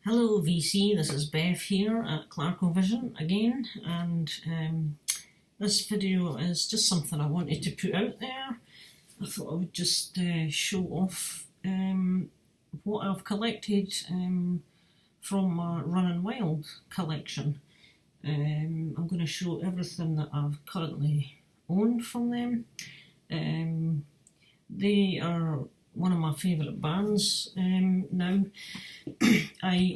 Hello VC, this is Bev here at Clarkovision again, and this video is just something I wanted to put out there. I thought I would just show off what I've collected from my Running Wild collection. I'm going to show everything that I've currently owned from them. They are one of my favourite bands now. I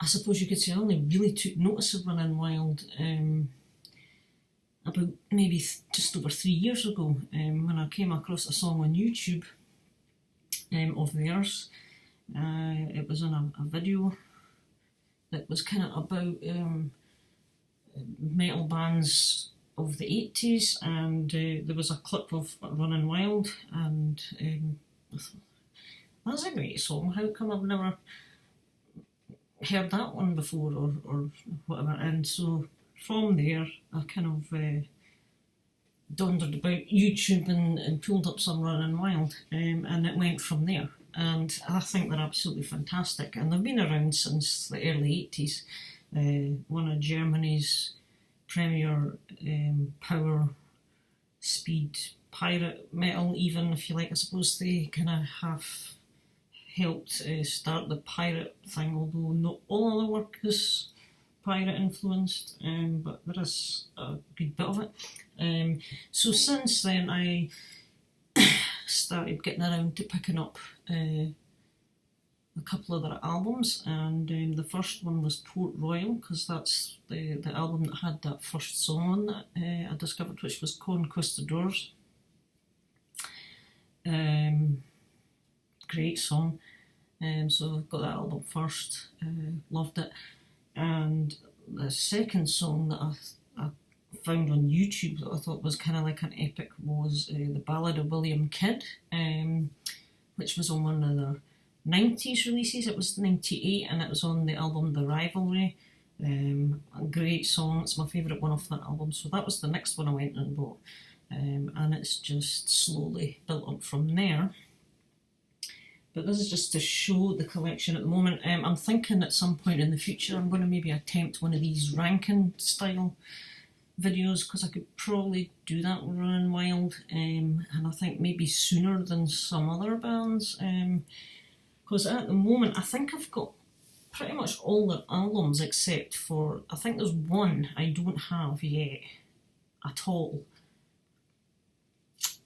suppose you could say I only really took notice of Running Wild about maybe just over 3 years ago, when I came across a song on YouTube of theirs. It was in a video that was kind of about metal bands of the 80s, and there was a clip of Running Wild, and I thought, that's a great song, how come I've never heard that one before, or whatever. And so from there I kind of dawdled about YouTube and pulled up some Running Wild, and it went from there. And I think they're absolutely fantastic, and they've been around since the early 80s. One of Germany's premier power speed pirate metal, even, if you like. I suppose they kind of have helped start the pirate thing, although not all of the work is pirate influenced, but there is a good bit of it. So since then I started getting around to picking up a couple of their albums, and the first one was Port Royal, because that's the album that had that first song on that I discovered, which was Conquistadors. Great song. So I got that album first, loved it. And the second song that I found on YouTube that I thought was kind of like an epic was the Ballad of William Kidd, which was on one of their 90s releases. It was 98, and it was on the album The Rivalry. A great song, it's my favourite one off that album, so that was the next one I went and bought, and it's just slowly built up from there. But this is just to show the collection at the moment. I'm thinking at some point in the future I'm going to maybe attempt one of these ranking style videos, because I could probably do that with Running Wild, and I think maybe sooner than some other bands, because at the moment I think I've got pretty much all the albums except for, I think there's one I don't have yet at all.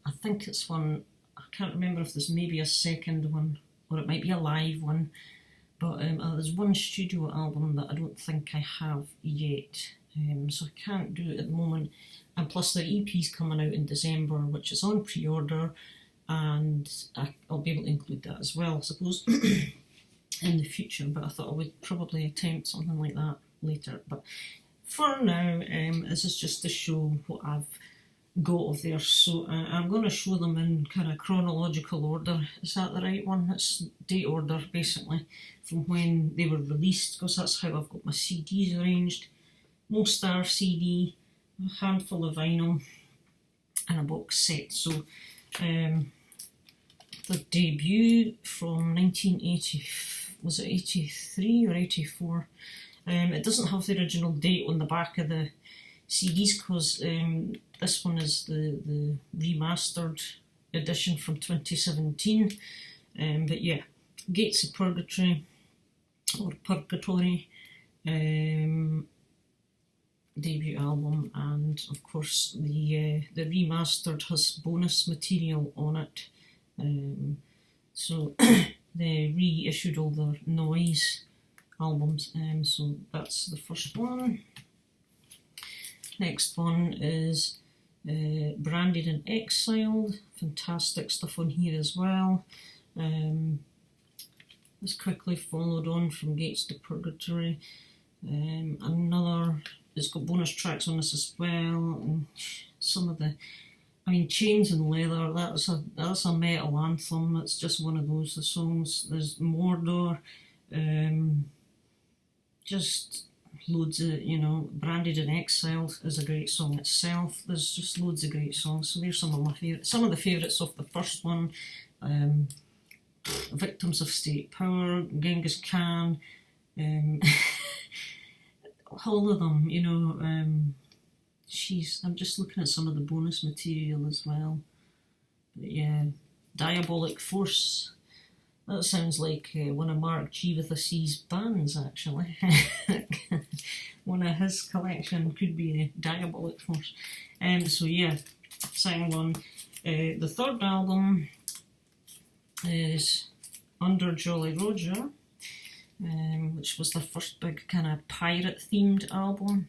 I think it's one, I can't remember if there's maybe a second one or it might be a live one, but there's one studio album that I don't think I have yet, so I can't do it at the moment. And plus the EP's coming out in December, which is on pre-order, and I'll be able to include that as well, I suppose, in the future. But I thought I would probably attempt something like that later. But for now, this is just to show what I've got of theirs. So I'm going to show them in kind of chronological order. Is that the right one? It's date order, basically, from when they were released, because that's how I've got my CDs arranged. Most Star CD, a handful of vinyl, and a box set. So the debut from 1980, was it 83 or 84? It doesn't have the original date on the back of the CDs, because this one is the remastered edition from 2017. But yeah, Gates of Purgatory, or Purgatory, debut album, and of course the remastered has bonus material on it. So they reissued all their Noise albums, so that's the first one. Next one is Branded and Exiled. Fantastic stuff on here as well. It's quickly followed on from Gates to Purgatory. Another, it's got bonus tracks on this as well, and some of the, I mean, Chains and Leather, that's a metal anthem. That's just one of those, the songs. There's Mordor, just loads of, Branded and Exiled is a great song itself. There's just loads of great songs. So there's some of my favourites. Some of the favourites of the first one, Victims of State Power, Genghis Khan, all of them, you know. I'm just looking at some of the bonus material as well. But yeah, Diabolic Force. That sounds like one of Mark G with a C's bands, actually. One of his collection could be the Diabolic Force. So yeah, second one. The third album is Under Jolly Roger, which was the first big kind of pirate-themed album.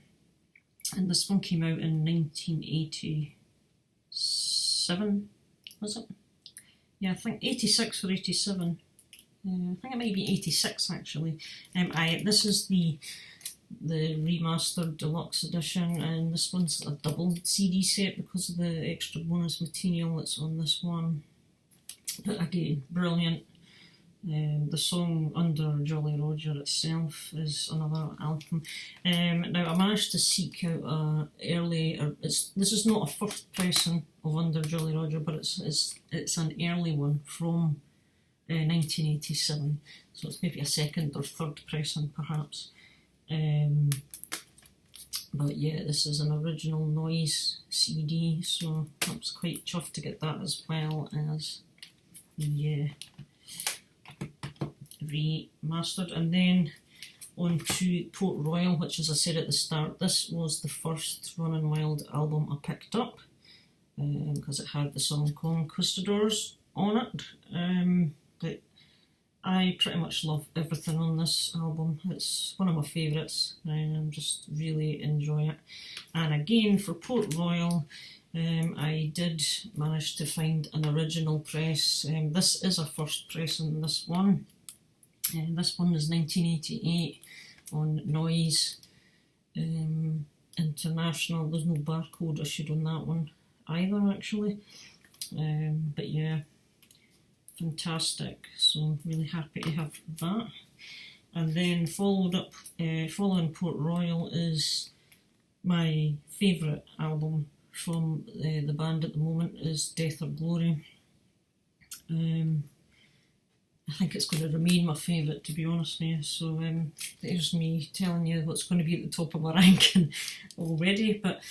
And this one came out in 1987, was it? Yeah, I think 86 or 87. I think it might be 86 actually. This is the remastered deluxe edition, and this one's a double CD set because of the extra bonus material that's on this one. But again, brilliant. The song Under Jolly Roger itself is another album. Now I managed to seek out this is not a first pressing of Under Jolly Roger, but it's an early one from 1987, so it's maybe a second or third pressing perhaps. But yeah, this is an original Noise CD, so I was quite chuffed to get that, as well as the remastered. And then on to Port Royal, which, as I said at the start, this was the first Running Wild album I picked up, because it had the song Conquistadors on it. But I pretty much love everything on this album. It's one of my favourites, and I just really enjoy it. And again, for Port Royal, I did manage to find an original press. This is a first press on this one. This one is 1988 on Noise International. There's no barcode issued on that one either, actually. But yeah, fantastic. So I'm really happy to have that. And then following Port Royal is my favourite album from the band at the moment, is Death or Glory. I think it's going to remain my favourite, to be honest with you. So there's me telling you what's going to be at the top of my ranking already. But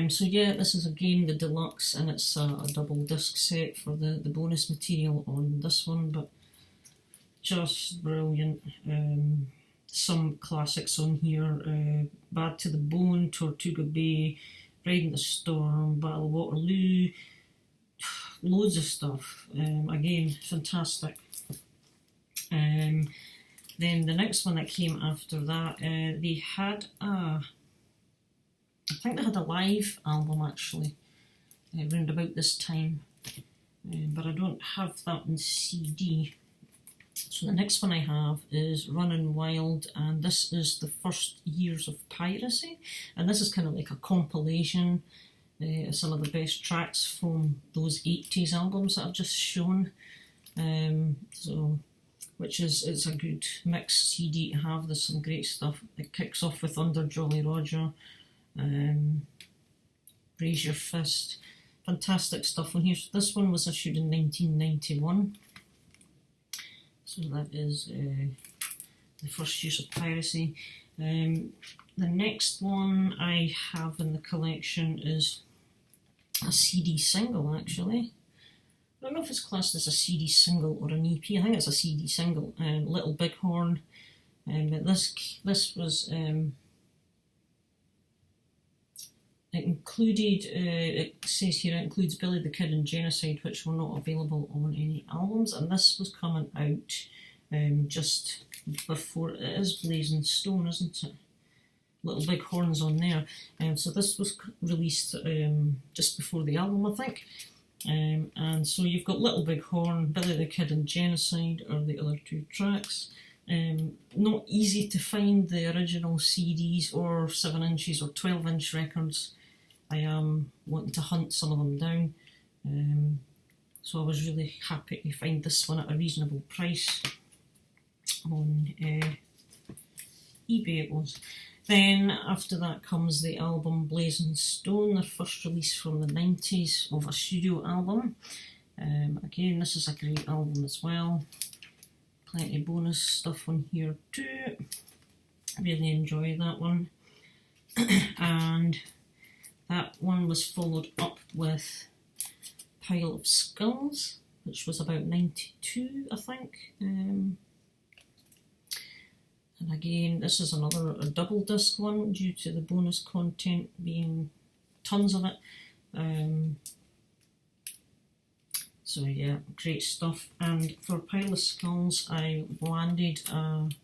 so yeah, this is again the deluxe, and it's a double disc set for the bonus material on this one. But just brilliant. Some classics on here: Bad to the Bone, Tortuga Bay, Riding the Storm, Battle of Waterloo. Loads of stuff. Again, fantastic. Then the next one that came after that, they had I think they had a live album actually, around about this time, but I don't have that on CD. So the next one I have is Running Wild, and this is the first years of piracy, and this is kind of like a compilation of some of the best tracks from those 80s albums that I've just shown. Which is, it's a good mixed CD to have. There's some great stuff. It kicks off with Under Jolly Roger, Raise Your Fist, fantastic stuff on here. So this one was issued in 1991. So that is the first use of piracy. The next one I have in the collection is a CD single, actually. I don't know if it's classed as a CD single or an EP. I think it's a CD single. Little Big Horn. But this was it included. It says here it includes Billy the Kid and Genocide, which were not available on any albums. And this was coming out just before. It is Blazing Stone, isn't it? Little Big Horn's on there. So this was released just before the album, I think. And so you've got Little Big Horn, Billy the Kid and Genocide are the other two tracks. Not easy to find the original CDs or 7 inches or 12-inch records. I am wanting to hunt some of them down. So I was really happy to find this one at a reasonable price on eBay it was. Then after that comes the album Blazing Stone, their first release from the 90s of a studio album. Again, this is a great album as well. plenty of bonus stuff on here too. Really enjoy that one. And that one was followed up with Pile of Skulls, which was about 92, I think. And again, this is another a double disc one due to the bonus content being tons of it. So yeah, great stuff. And for Pile of Skulls, I landed an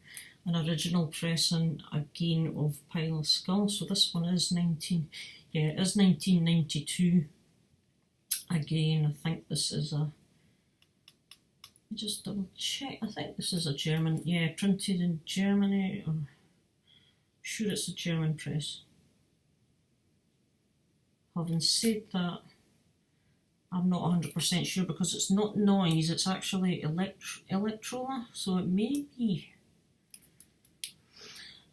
original pressing again of Pile of Skulls. So this one is 1992. Again, I think this is a, just double check, I think this is a German, yeah, printed in Germany, or sure it's a German press. Having said that, I'm not 100% sure because it's not noise, it's actually electrola, so it may be.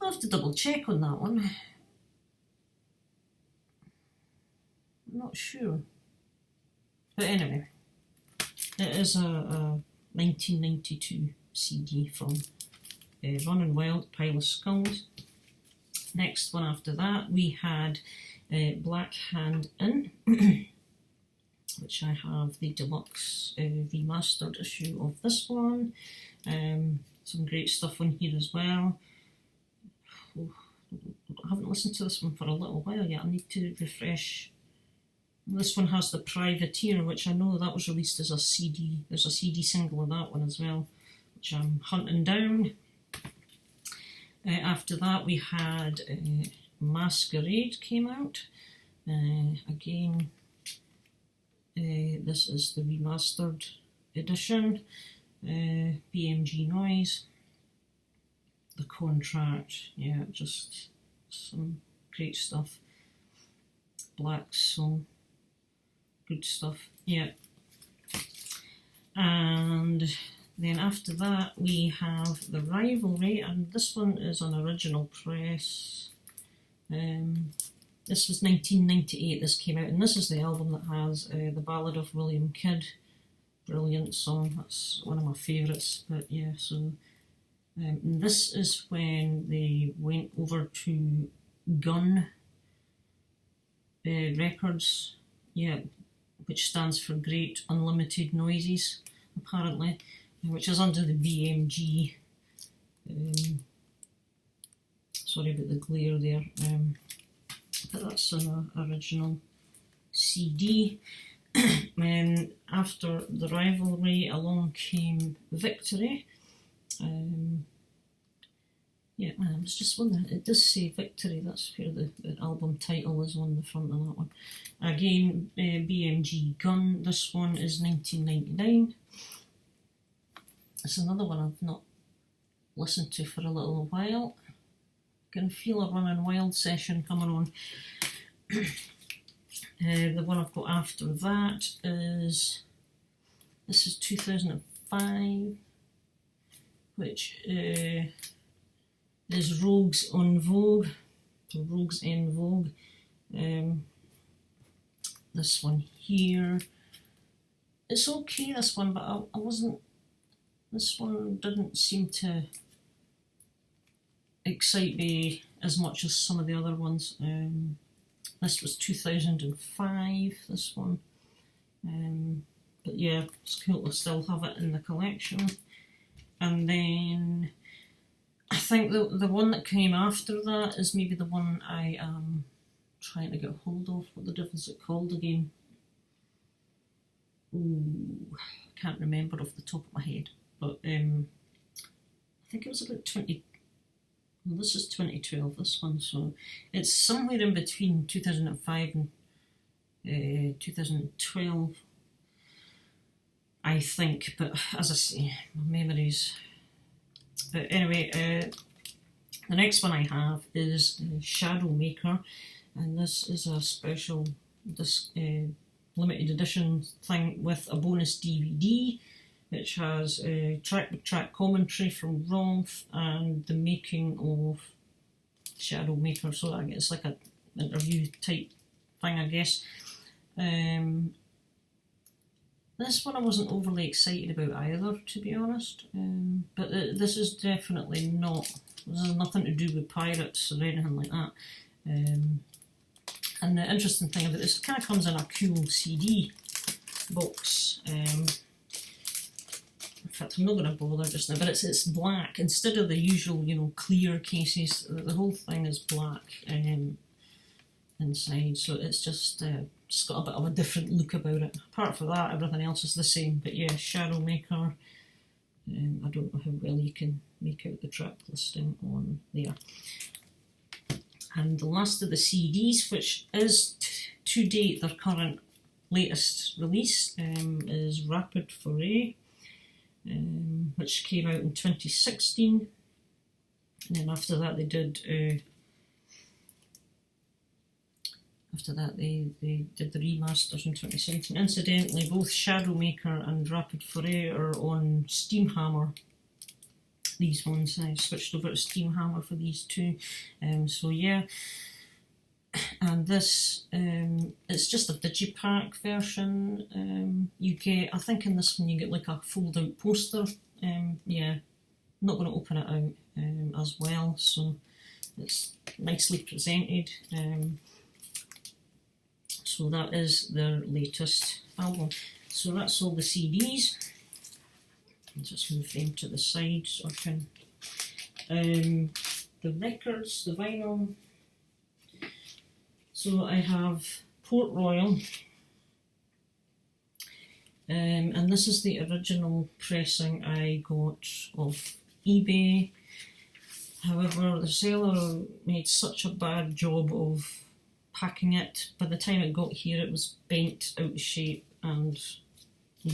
I'll have to double check on that one. I'm not sure. But anyway, it is a 1992 CD from Running Wild, Pile of Skulls. Next one after that, we had Black Hand In, which I have the deluxe remastered issue of this one. Some great stuff on here as well. Oh, I haven't listened to this one for a little while yet. I need to refresh. This one has The Privateer, which I know that was released as a CD. There's a CD single of that one as well, which I'm hunting down. After that, we had Masquerade came out. Again, this is the remastered edition. BMG Noise. The Contract, yeah, just some great stuff. Black Soul. Good stuff, yeah. And then after that we have The Rivalry, and this one is an original press. This was 1998 this came out, and this is the album that has The Ballad of William Kidd. Brilliant song, that's one of my favourites. But yeah, so this is when they went over to Gun Records, yeah, which stands for Great Unlimited Noises, apparently, which is under the BMG. Sorry about the glare there, but that's an original CD. And after The Rivalry, along came Victory. Yeah, I was just wondering, it does say Victory, that's where the album title is on the front of that one. Again, BMG Gun, this one is 1999. It's another one I've not listened to for a little while. Can feel a Running Wild session coming on. The one I've got after that is, this is 2005, which is Rogues en Vogue, or Rogues en Vogue. This one here, it's okay, this one, but I wasn't, this one didn't seem to excite me as much as some of the other ones. This was 2005, this one. But yeah, it's cool to still have it in the collection. And then I think the one that came after that is maybe the one I am trying to get hold of. What the difference is it called again? Ooh, I can't remember off the top of my head. But I think it was about 20. Well, this is 2012, this one, so it's somewhere in between 2005 and 2012, I think, but as I say, my memories. But anyway, the next one I have is Shadow Maker, and this is a special limited edition thing with a bonus DVD, which has track-by-track commentary from Rolf and the making of Shadow Maker, so it's like an interview type thing, I guess. This one I wasn't overly excited about either, to be honest, but this is definitely not, this has nothing to do with pirates or anything like that. And the interesting thing about this, it kind of comes in a cool CD box. In fact, I'm not going to bother just now, but it's black instead of the usual, you know, clear cases. The whole thing is black inside, so it's just got a bit of a different look about it. Apart from that, everything else is the same. But yeah, Shadow Maker. I don't know how well you can make out the track listing on there. And the last of the CDs, which is to date their current latest release, is Rapid Foray, which came out in 2016. And then after that they did they did the remasters in 2017. Incidentally, both Shadow Maker and Rapid Foray are on Steamhammer. These ones, I switched over to Steamhammer for these two. So yeah, and this it's just a digipack version. You get, I think in this one you get like a fold-out poster. Yeah, not going to open it out as well, so it's nicely presented. So that is their latest album. So that's all the CDs. I'll just move them to the side so I can. The records, the vinyl. So I have Port Royal, and this is the original pressing I got off eBay. However, the seller made such a bad job of packing it. By the time it got here, it was bent out of shape and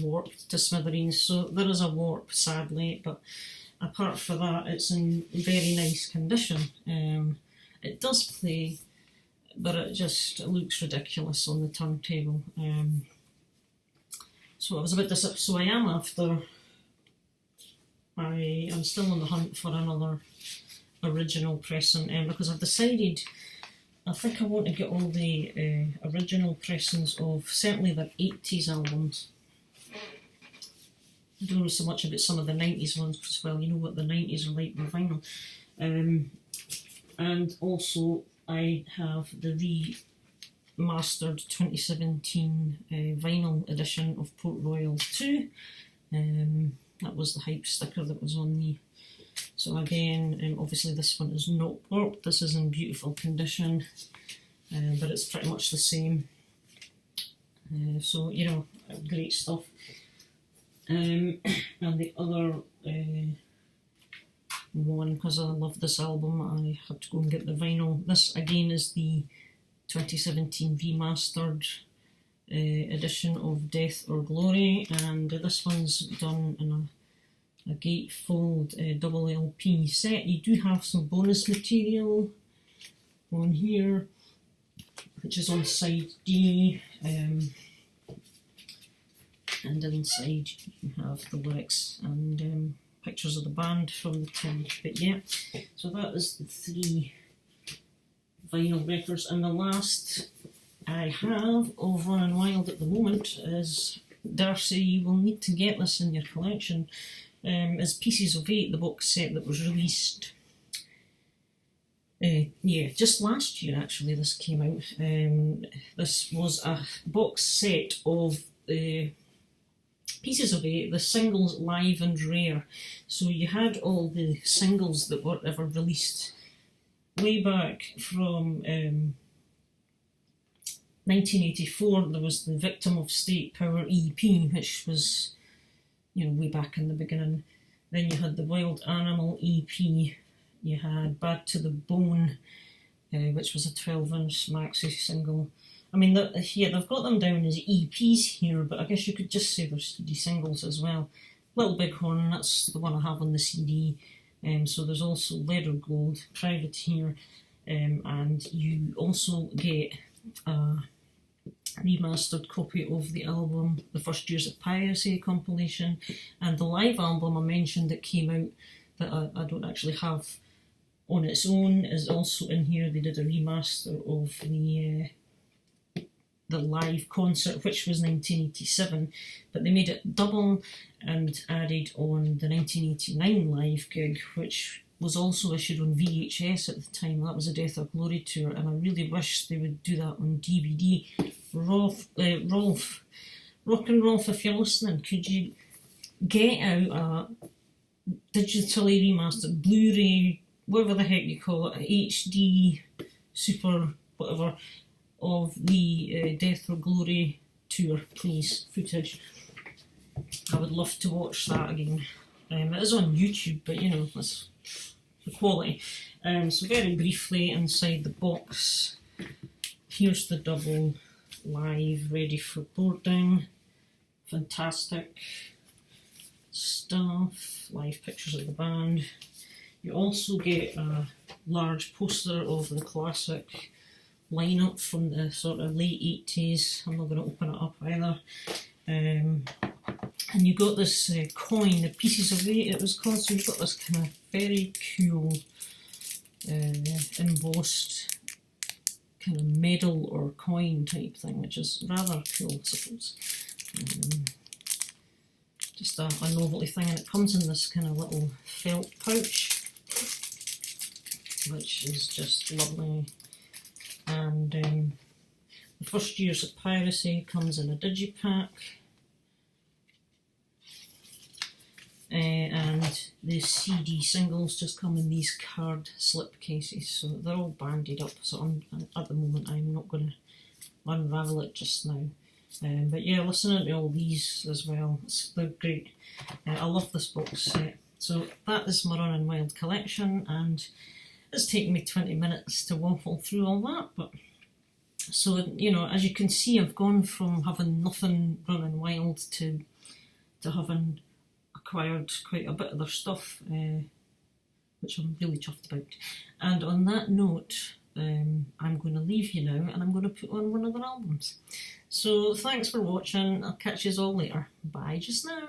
warped to smithereens, so there is a warp, sadly, but apart from that it's in very nice condition. It does play, but it looks ridiculous on the turntable. So I was a bit disappointed. So I am after, I'm still on the hunt for another original pressing, because I've decided I think I want to get all the original pressings of certainly their 80s albums. I don't know so much about some of the 90s ones, because, well, you know what the 90s are like with vinyl. And also I have the remastered 2017 vinyl edition of Port Royal 2. That was the hype sticker that was on the... So again, obviously this one is not warped, this is in beautiful condition, but it's pretty much the same. So, you know, great stuff. And the other one, because I love this album, I had to go and get the vinyl. This again is the 2017 remastered edition of Death or Glory, and this one's done in a gatefold double LP set. You do have some bonus material on here, which is on side D. And inside you have the lyrics and pictures of the band from the tin. But yeah, so that is the 3 vinyl records. And the last I have of Running Wild at the moment is, Darcy, you will need to get this in your collection, is Pieces of 8, the box set that was released just last year actually. This came out. This was a box set of Pieces of 8, the singles live and rare. So you had all the singles that were ever released way back from 1984. There was the Victim of State Power EP, which was, you know, way back in the beginning. Then you had the Wild Animal EP. You had Bad to the Bone, which was a 12-inch maxi single. I mean, yeah, they've got them down as EPs here, but I guess you could just say they're CD singles as well. Little Bighorn, that's the one I have on the CD. So there's also Leather Gold, Privateer, and you also get a remastered copy of the album, The First Years of Piracy compilation, and the live album I mentioned that came out that I don't actually have on its own is also in here. They did a remaster of the the live concert, which was 1987, but they made it double and added on the 1989 live gig, which was also issued on VHS at the time. That was a Death or Glory tour, and I really wish they would do that on DVD. Rolf, Rock and Rolf, if you're listening, could you get out a digitally remastered Blu-ray, whatever the heck you call it, HD, super, whatever, of the Death or Glory tour, please, footage. I would love to watch that again. It is on YouTube, but you know, that's the quality. So very briefly, inside the box, here's the double live, ready for boarding. Fantastic stuff, live pictures of the band. You also get a large poster of the classic lineup from the sort of late 80s. I'm not going to open it up either. And you got this coin, the Pieces of Eight it was called, so you've got this kind of very cool embossed kind of medal or coin type thing, which is rather cool, I suppose. Just a novelty thing, and it comes in this kind of little felt pouch, which is just lovely. And the first years of piracy comes in a digipack, and the CD singles just come in these card slip cases, so they're all banded up. So at the moment I'm not going to unravel it just now. But yeah, listening to all these as well, they're great. I love this box set. So that is my Running Wild collection, and it's taken me 20 minutes to waffle through all that. But so, you know, as you can see, I've gone from having nothing Running Wild to having acquired quite a bit of their stuff, which I'm really chuffed about. And on that note, I'm going to leave you now, and I'm going to put on one of their albums. So thanks for watching. I'll catch you all later. Bye just now.